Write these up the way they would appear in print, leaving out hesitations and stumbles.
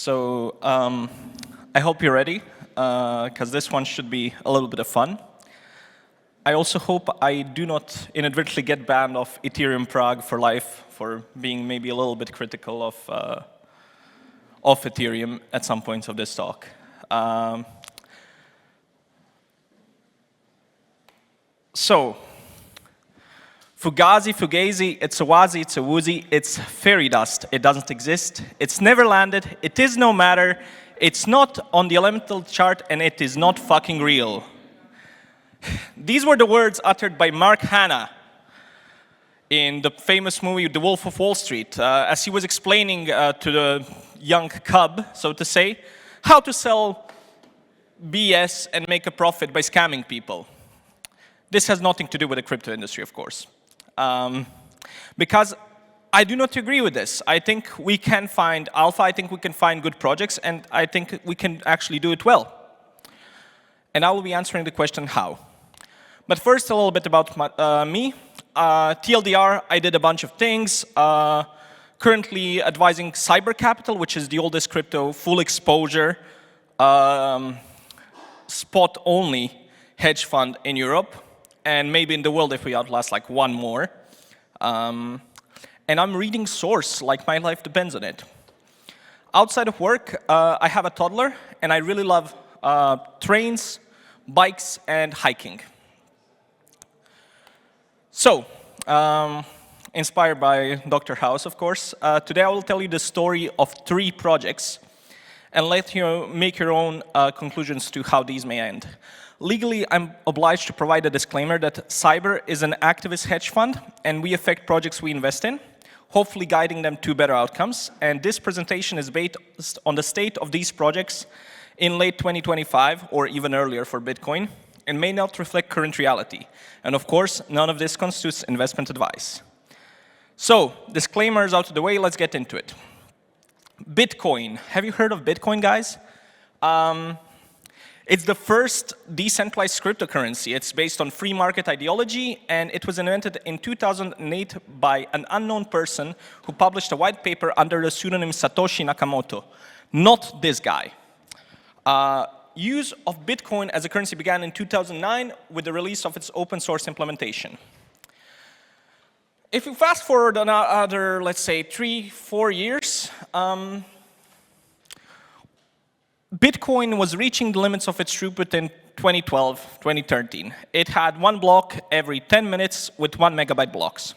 I hope you're ready, because this one should be a little bit of fun. I also hope I do not inadvertently get banned off Ethereum Prague for life for being maybe a little bit critical of Ethereum at some points of this talk. Fugazi, it's a wazi, it's a woozy, it's fairy dust. It doesn't exist. It's never landed. It is no matter. It's not on the elemental chart, and it is not fucking real. These were the words uttered by Mark Hanna in the famous movie The Wolf of Wall Street, as he was explaining to the young cub, so to say, how to sell BS and make a profit by scamming people. This has nothing to do with the crypto industry, of course. Because I do not agree with this. I think we can find alpha, I think we can find good projects, and I think we can actually do it well. And I will be answering the question how. But first, a little bit about me. TLDR, I did a bunch of things. Currently advising Cyber Capital, which is the oldest crypto full exposure, spot-only hedge fund in Europe, and maybe in the world if we outlast like one more. And I'm reading Source, like my life depends on it. Outside of work, I have a toddler, and I really love trains, bikes, and hiking. So, inspired by Dr. House, of course, today I will tell you the story of 3 projects and let you make your own conclusions to how these may end. Legally, I'm obliged to provide a disclaimer that Cyber is an activist hedge fund, and we affect projects we invest in, hopefully guiding them to better outcomes. And this presentation is based on the state of these projects in late 2025, or even earlier for Bitcoin, and may not reflect current reality. And of course, none of this constitutes investment advice. So, disclaimers out of the way, let's get into it. Bitcoin. Have you heard of Bitcoin, guys? It's the first decentralized cryptocurrency. It's based on free market ideology, and it was invented in 2008 by an unknown person who published a white paper under the pseudonym Satoshi Nakamoto. Not this guy. Use of Bitcoin as a currency began in 2009 with the release of its open source implementation. If you fast forward another, let's say, 3-4 years, Bitcoin was reaching the limits of its throughput in 2012, 2013. It had 1 block every 10 minutes with 1 megabyte blocks.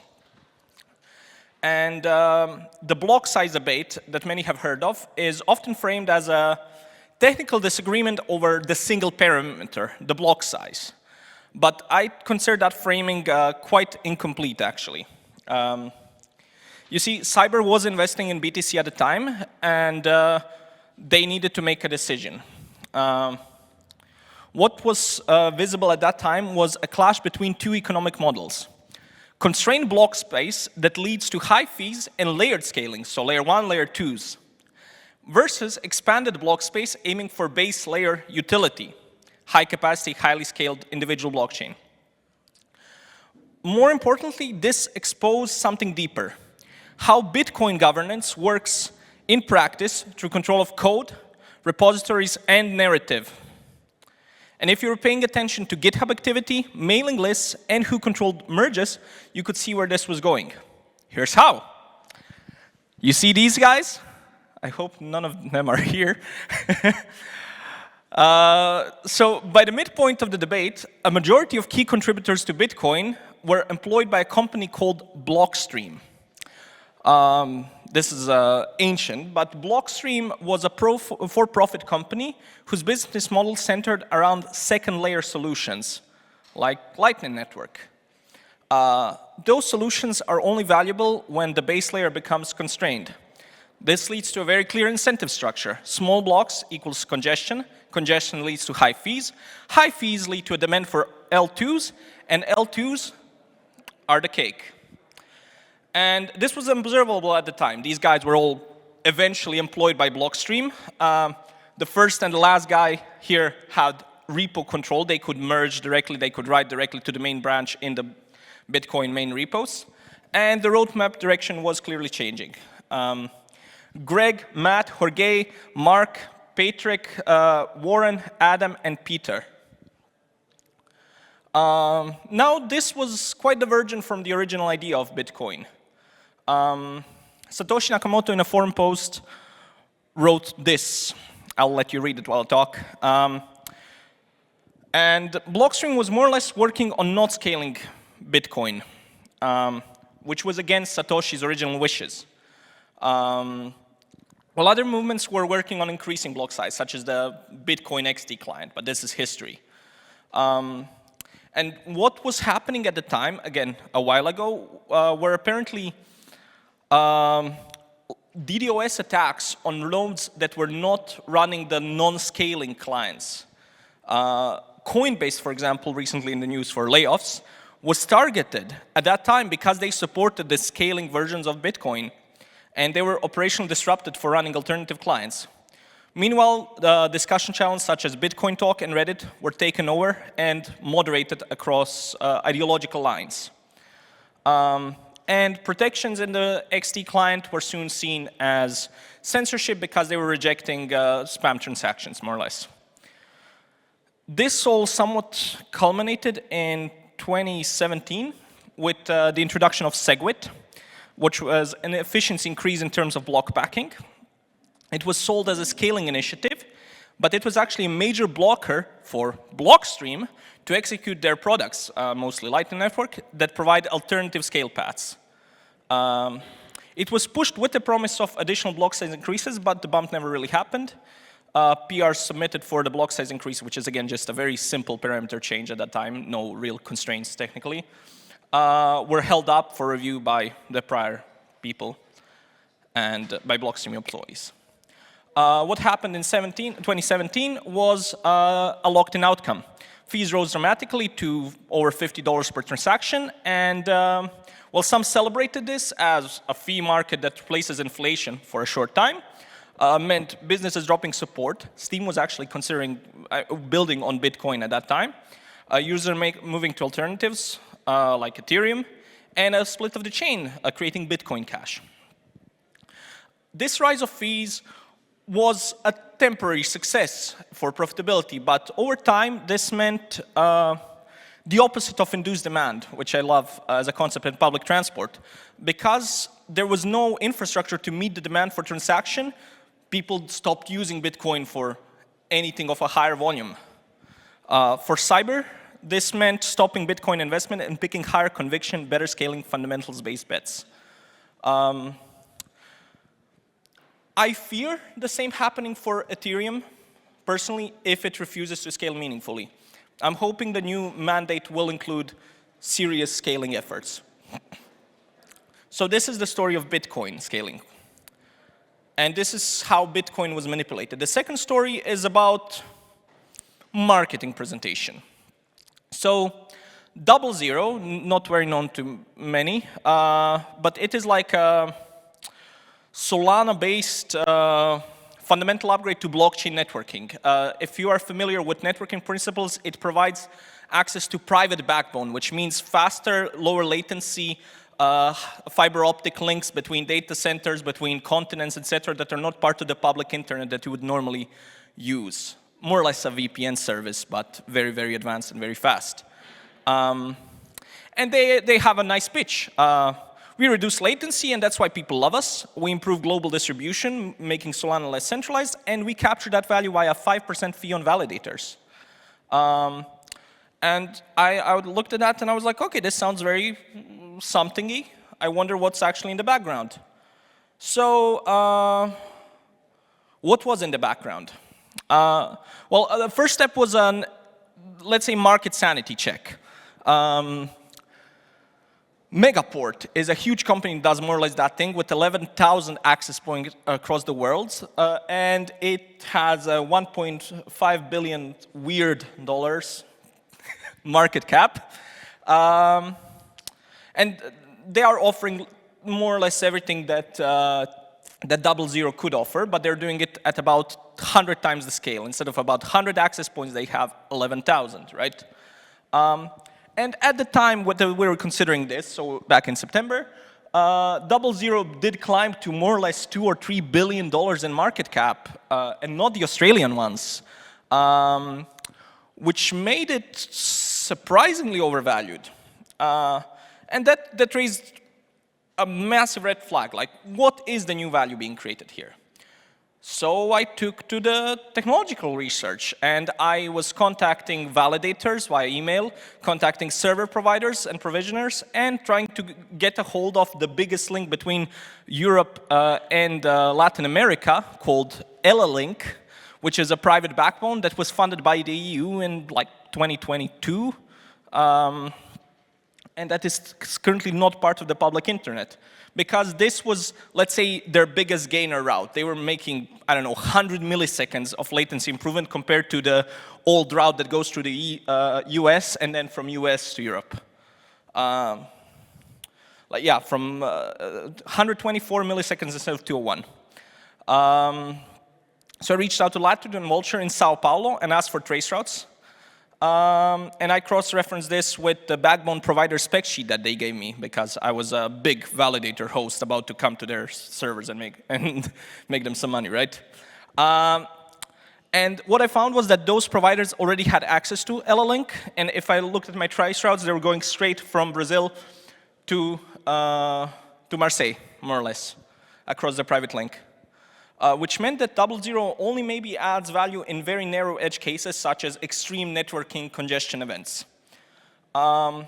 And the block size debate that many have heard of is often framed as a technical disagreement over the single parameter, the block size. But I consider that framing quite incomplete, actually. You see, Cyber was investing in BTC at the time, and they needed to make a decision. What was visible at that time was a clash between 2 economic models. Constrained block space that leads to high fees and layered scaling, so layer 1, layer 2s, versus expanded block space aiming for base layer utility, high capacity, highly scaled individual blockchain. More importantly, this exposed something deeper, how Bitcoin governance works in practice through control of code, repositories, and narrative. And if you were paying attention to GitHub activity, mailing lists, and who controlled merges, you could see where this was going. Here's how. You see these guys? I hope none of them are here. So by the midpoint of the debate, a majority of key contributors to Bitcoin were employed by a company called Blockstream. This is ancient, but Blockstream was a for-profit company whose business model centered around second-layer solutions, like Lightning Network. Those solutions are only valuable when the base layer becomes constrained. This leads to a very clear incentive structure. Small blocks equals congestion. Congestion leads to high fees. High fees lead to a demand for L2s, and L2s are the cake. And this was observable at the time. These guys were all eventually employed by Blockstream. The first and the last guy here had repo control. They could merge directly. They could write directly to the main branch in the Bitcoin main repos. And the roadmap direction was clearly changing. Greg, Matt, Jorge, Mark, Patrick, Warren, Adam, and Peter. Now, this was quite divergent from the original idea of Bitcoin. Satoshi Nakamoto, in a forum post, wrote this. I'll let you read it while I talk. And Blockstream was more or less working on not scaling Bitcoin, which was against Satoshi's original wishes. While other movements were working on increasing block size, such as the Bitcoin XT client, but this is history. And what was happening at the time, again, a while ago, were apparently DDoS attacks on nodes that were not running the non-scaling clients. Coinbase, for example, recently in the news for layoffs, was targeted at that time because they supported the scaling versions of Bitcoin, and they were operationally disrupted for running alternative clients. Meanwhile, the discussion channels such as Bitcoin Talk and Reddit were taken over and moderated across ideological lines. And protections in the XT client were soon seen as censorship because they were rejecting spam transactions, more or less. This all somewhat culminated in 2017 with the introduction of SegWit, which was an efficiency increase in terms of block packing. It was sold as a scaling initiative, but it was actually a major blocker for Blockstream to execute their products, mostly Lightning Network, that provide alternative scale paths. It was pushed with the promise of additional block size increases, but the bump never really happened. PR submitted for the block size increase, which is again just a very simple parameter change at that time, no real constraints technically, were held up for review by the prior people and by Blockstream employees. What happened in 2017 was a locked-in outcome. Fees rose dramatically to over $50 per transaction, and while some celebrated this as a fee market that replaces inflation for a short time, meant businesses dropping support. Steam was actually considering building on Bitcoin at that time. Users moving to alternatives like Ethereum, and a split of the chain, creating Bitcoin Cash. This rise of fees was a temporary success for profitability, but over time, this meant the opposite of induced demand, which I love as a concept in public transport. Because there was no infrastructure to meet the demand for transaction, people stopped using Bitcoin for anything of a higher volume. For cyber, this meant stopping Bitcoin investment and picking higher conviction, better scaling fundamentals-based bets. I fear the same happening for Ethereum, personally, if it refuses to scale meaningfully. I'm hoping the new mandate will include serious scaling efforts. So this is the story of Bitcoin scaling. And this is how Bitcoin was manipulated. The second story is about marketing presentation. So 00, not very known to many, but it is like a Solana-based fundamental upgrade to blockchain networking. If you are familiar with networking principles, it provides access to private backbone, which means faster, lower latency, fiber optic links between data centers, between continents, etc., that are not part of the public internet that you would normally use. More or less a VPN service, but very, very advanced and very fast. And they have a nice pitch. We reduce latency, and that's why people love us. We improve global distribution, making Solana less centralized, and we capture that value via a 5% fee on validators. And I looked at that, and I was like, okay, this sounds very something-y. I wonder what's actually in the background. So what was in the background? Well, the first step was an, let's say, market sanity check. Megaport is a huge company that does more or less that thing with 11,000 access points across the world, and it has a $1.5 billion weird dollars market cap. And they are offering more or less everything that that 00 could offer, but they're doing it at about 100 times the scale. Instead of about 100 access points, they have 11,000, right? And at the time when we were considering this, so back in September, Double Zero did climb to more or less $2 or $3 billion in market cap, and not the Australian ones, which made it surprisingly overvalued. And that raised a massive red flag, like what is the new value being created here? So I took to the technological research, and I was contacting validators via email, contacting server providers and provisioners, and trying to get a hold of the biggest link between Europe and Latin America called Jelich, which is a private backbone that was funded by the EU in like 2022. And that is currently not part of the public internet. Because this was, let's say, their biggest gainer route. They were making, I don't know, 100 milliseconds of latency improvement compared to the old route that goes through the US and then from US to Europe. From 124 milliseconds instead of 201. So I reached out to Latitude and Vulture in Sao Paulo and asked for trace routes. And I cross-referenced this with the backbone provider spec sheet that they gave me because I was a big validator host about to come to their servers and make them some money, right? And what I found was that those providers already had access to Jelich, and if I looked at my trace routes, they were going straight from Brazil to Marseille, more or less, across the private link. Which meant that Double Zero only maybe adds value in very narrow edge cases, such as extreme networking congestion events. More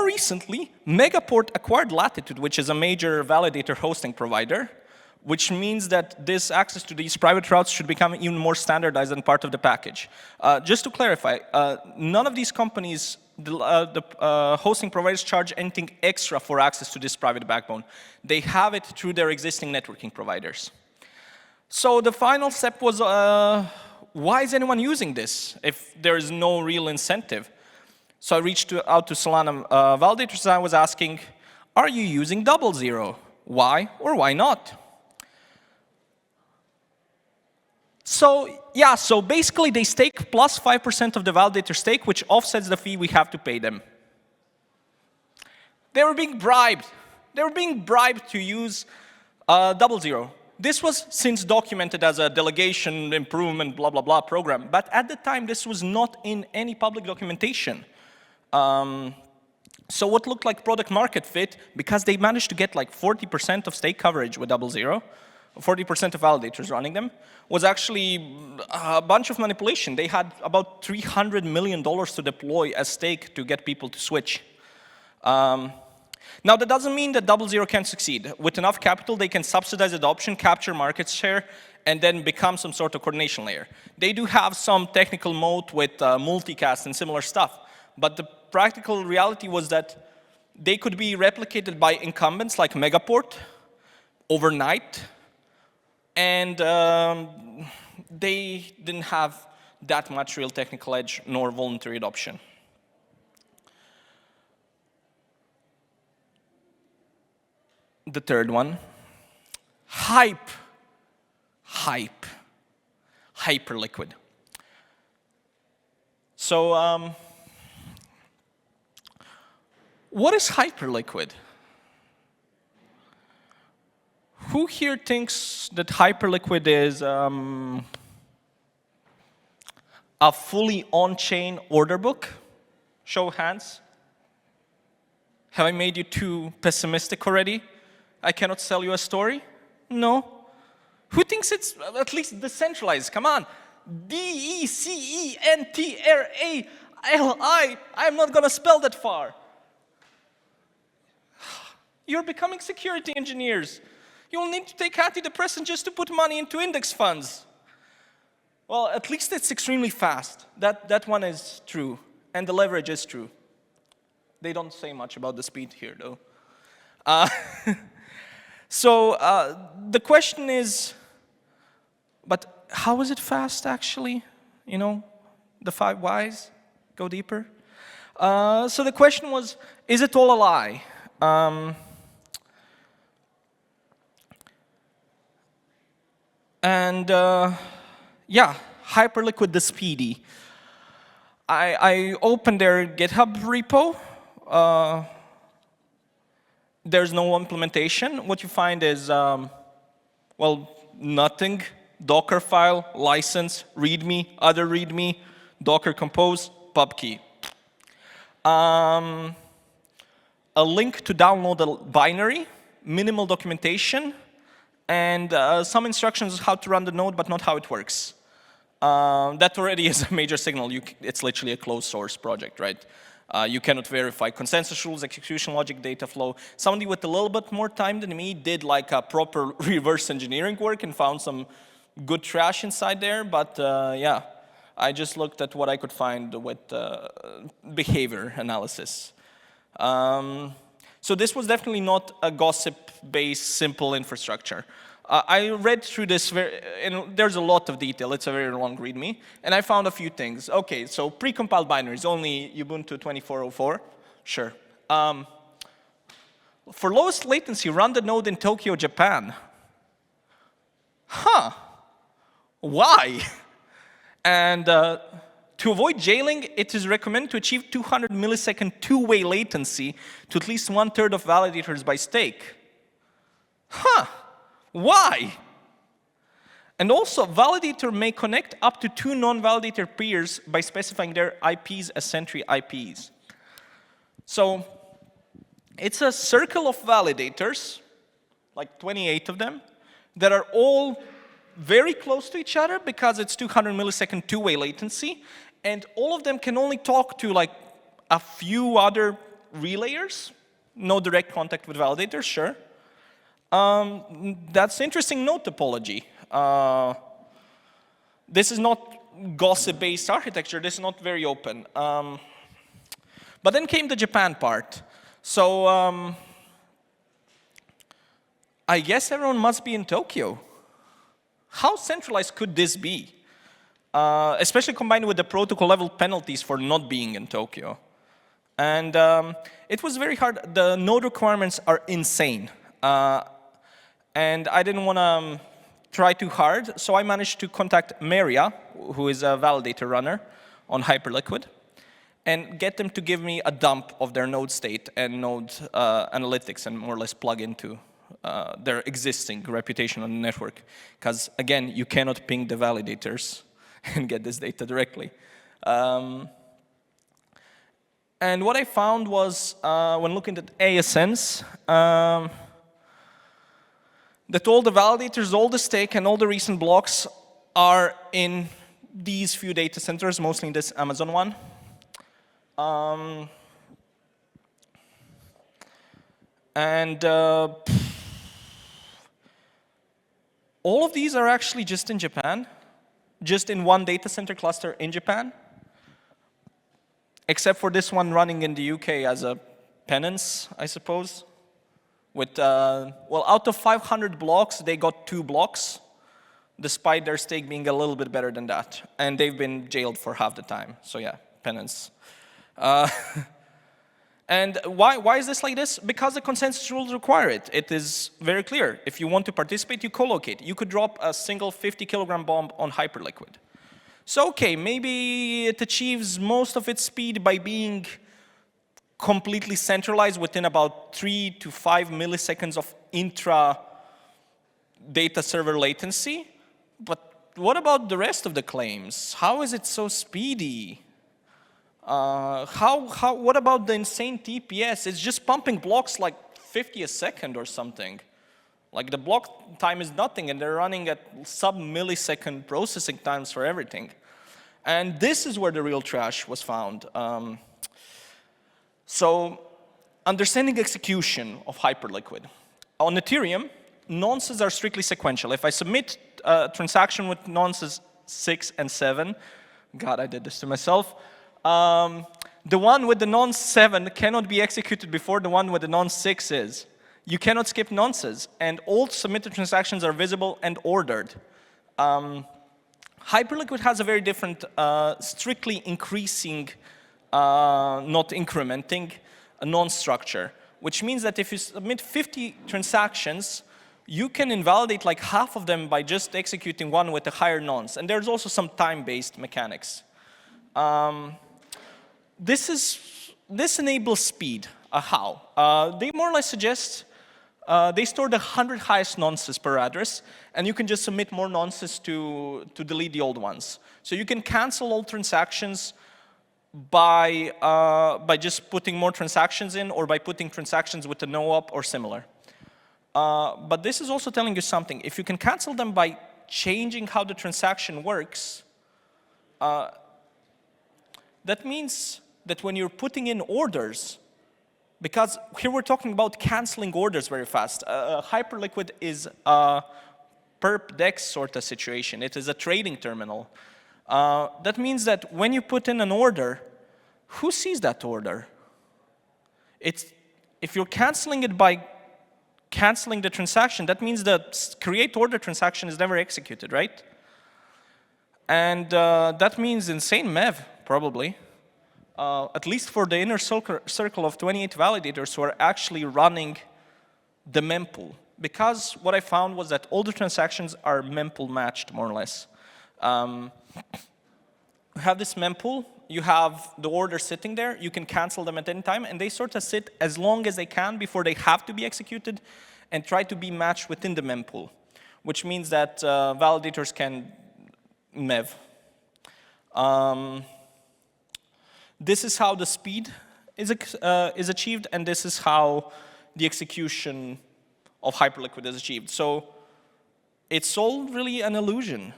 recently, Megaport acquired Latitude, which is a major validator hosting provider, which means that this access to these private routes should become even more standardized and part of the package. Just to clarify, none of these companies, the hosting providers, charge anything extra for access to this private backbone. They have it through their existing networking providers. So the final step was, why is anyone using this if there is no real incentive? So I reached out to Solana validators and I was asking, are you using Double Zero? Why or why not? So basically they stake plus 5% of the validator stake, which offsets the fee we have to pay them. They were being bribed. They were being bribed to use Double Zero. This was since documented as a delegation improvement, blah, blah, blah program. But at the time, this was not in any public documentation. So what looked like product market fit, because they managed to get like 40% of stake coverage with Double Zero, 40% of validators running them, was actually a bunch of manipulation. They had about $300 million to deploy as stake to get people to switch. Now, that doesn't mean that Double Zero can't succeed. With enough capital, they can subsidize adoption, capture market share, and then become some sort of coordination layer. They do have some technical moat with multicast and similar stuff, but the practical reality was that they could be replicated by incumbents like Megaport overnight, and they didn't have that much real technical edge nor voluntary adoption. The third one, hyperliquid. So what is hyperliquid? Who here thinks that hyperliquid is a fully on-chain order book? Show of hands. Have I made you too pessimistic already? I cannot sell you a story? No. Who thinks it's at least decentralized? Come on. D-E-C-E-N-T-R-A-L-I. I'm not going to spell that far. You're becoming security engineers. You will need to take antidepressants just to put money into index funds. Well, at least it's extremely fast. That one is true. And the leverage is true. They don't say much about the speed here, though. So the question is, but how is it fast, actually? You know, the 5 whys, go deeper. So the question was, is it all a lie? Yeah, Hyperliquid the Speedy. I opened their GitHub repo. there's no implementation. What you find is, well, nothing. Docker file, license, README, other README, Docker compose, pub key. A link to download a binary, minimal documentation, and some instructions how to run the node, but not how it works. That already is a major signal. It's literally a closed source project, right? You cannot verify consensus rules, execution logic, data flow. Somebody with a little bit more time than me did like a proper reverse engineering work and found some good trash inside there, but yeah, I just looked at what I could find with behavior analysis. So this was definitely not a gossip-based simple infrastructure. I read through this, and there's a lot of detail. It's a very long README, and I found a few things. Okay, so precompiled binaries, only Ubuntu 24.04, sure. For lowest latency, run the node in Tokyo, Japan. Huh, why? And to avoid jailing, it is recommended to achieve 200 millisecond two-way latency to at least 1/3 of validators by stake. Huh. Why? And also, validator may connect up to 2 non-validator peers by specifying their IPs as sentry IPs. So it's a circle of validators, like 28 of them, that are all very close to each other because it's 200 millisecond two-way latency, and all of them can only talk to like a few other relayers, no direct contact with validators, sure. That's interesting node topology. This is not gossip-based architecture. This is not very open. But then came the Japan part. So I guess everyone must be in Tokyo. How centralized could this be? Especially combined with the protocol level penalties for not being in Tokyo. And it was very hard. The node requirements are insane. And I didn't want to try too hard, so I managed to contact Maria, who is a validator runner on Hyperliquid, and get them to give me a dump of their node state and node analytics and more or less plug into their existing reputation on the network. Because again, you cannot ping the validators and get this data directly. And what I found was, when looking at ASNs, that all the validators, all the stake, and all the recent blocks are in these few data centers, mostly in this Amazon one. All of these are actually just in Japan, just in one data center cluster in Japan, except for this one running in the UK as a penance, I suppose. With, well, out of 500 blocks, they got 2 blocks, despite their stake being a little bit better than that. And they've been jailed for half the time. So yeah, penance. And why is this like this? Because the consensus rules require it. It is very clear. If you want to participate, you co-locate. You could drop a single 50-kilogram bomb on Hyperliquid. So okay, maybe it achieves most of its speed by being completely centralized within about 3 to 5 milliseconds of intra data server latency. But what about the rest of the claims? How is it so speedy? What about the insane TPS? It's just pumping blocks like 50 a second or something. Like the block time is nothing, and they're running at sub-millisecond processing times for everything. And this is where the real trash was found. So, understanding execution of Hyperliquid. On Ethereum, nonces are strictly sequential. If I submit a transaction with nonces 6 and 7, God, I did this to myself, the one with the nonce 7 cannot be executed before the one with the nonce 6 is. You cannot skip nonces, and all submitted transactions are visible and ordered. Hyperliquid has a very different, strictly increasing, not incrementing, a nonce structure, which means that if you submit 50 transactions, you can invalidate like half of them by just executing one with a higher nonce. And there's also some time-based mechanics. This enables speed. How? They more or less suggest they store the 100 highest nonces per address, and you can just submit more nonces to delete the old ones. So you can cancel all transactions by just putting more transactions in, or by putting transactions with a no-op or similar. But this is also telling you something. If you can cancel them by changing how the transaction works, that means that when you're putting in orders, because here we're talking about canceling orders very fast. Hyperliquid is a perp dex sort of situation. It is a trading terminal. That means that when you put in an order, who sees that order? If you're canceling it by canceling the transaction, that means the create order transaction is never executed, right? And that means insane MEV, probably. At least for the inner circle of 28 validators who are actually running the mempool. Because what I found was that all the transactions are mempool matched, more or less. You have this mempool, you have the order sitting there, you can cancel them at any time, and they sort of sit as long as they can before they have to be executed, and try to be matched within the mempool, which means that validators can MEV. This is how the speed is achieved, and this is how the execution of Hyperliquid is achieved. So it's all really an illusion.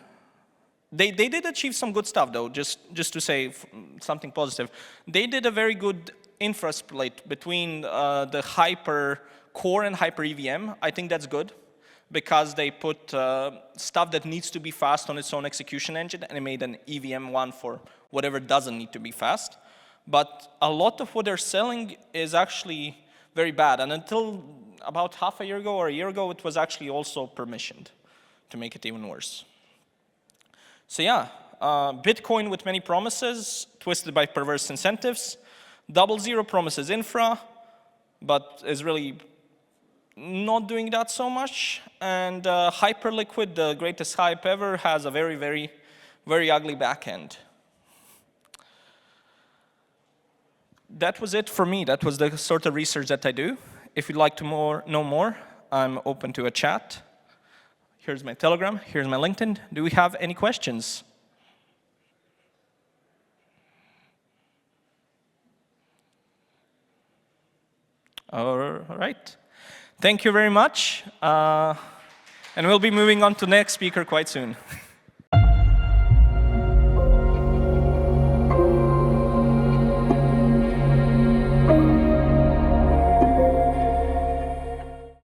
They did achieve some good stuff, though, just to say something positive. They did a very good infra split between the Hyper Core and Hyper EVM. I think that's good, because they put stuff that needs to be fast on its own execution engine, and they made an EVM one for whatever doesn't need to be fast. But a lot of what they're selling is actually very bad. And until about half a year ago or a year ago, it was actually also permissioned to make it even worse. So yeah, Bitcoin with many promises, twisted by perverse incentives. 00 promises infra, but is really not doing that so much. And Hyperliquid, the greatest hype ever, has a very, very, very ugly backend. That was it for me. That was the sort of research that I do. If you'd like to know more, I'm open to a chat. Here's my Telegram. Here's my LinkedIn. Do we have any questions? All right. Thank you very much. And we'll be moving on to the next speaker quite soon.